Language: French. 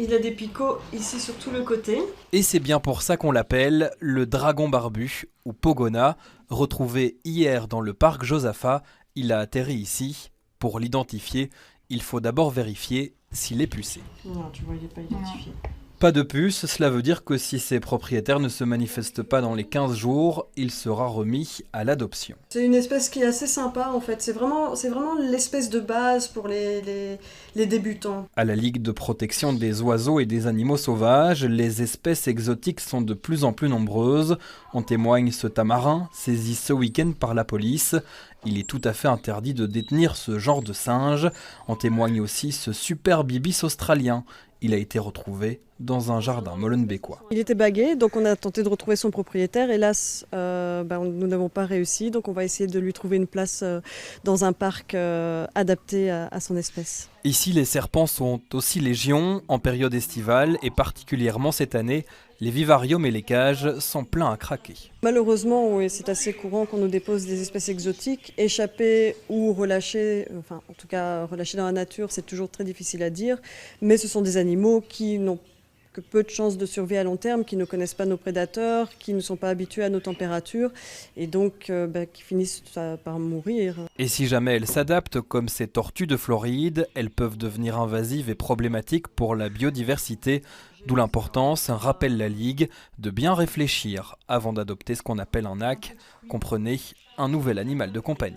Il a des picots ici sur tout le côté. Et c'est bien pour ça qu'on l'appelle le dragon barbu, ou Pogona. Retrouvé hier dans le parc Josaphat, il a atterri ici. Pour l'identifier, il faut d'abord vérifier s'il est pucé. Non, tu vois, il n'est pas identifié. Pas de puce, cela veut dire que si ses propriétaires ne se manifestent pas dans les 15 jours, il sera remis à l'adoption. C'est une espèce qui est assez sympa en fait, c'est vraiment l'espèce de base pour les débutants. À la Ligue de protection des oiseaux et des animaux sauvages, les espèces exotiques sont de plus en plus nombreuses. En témoigne ce tamarin, saisi ce week-end par la police. Il est tout à fait interdit de détenir ce genre de singe. En témoigne aussi ce superbe ibis australien. Il a été retrouvé dans un jardin molenbeekois. Il était bagué, donc on a tenté de retrouver son propriétaire. Hélas, nous n'avons pas réussi, donc on va essayer de lui trouver une place dans un parc adapté à son espèce. Ici, les serpents sont aussi légion en période estivale et particulièrement cette année, les vivariums et les cages sont pleins à craquer. Malheureusement, oui, c'est assez courant qu'on nous dépose des espèces exotiques, échappées ou relâchées, enfin en tout cas relâchées dans la nature, c'est toujours très difficile à dire, mais ce sont des animaux qui n'ont que peu de chances de survie à long terme, qui ne connaissent pas nos prédateurs, qui ne sont pas habitués à nos températures et donc qui finissent par mourir. Et si jamais elles s'adaptent, comme ces tortues de Floride, elles peuvent devenir invasives et problématiques pour la biodiversité, d'où l'importance, rappelle la Ligue, de bien réfléchir avant d'adopter ce qu'on appelle un NAC, comprenez, un nouvel animal de compagnie.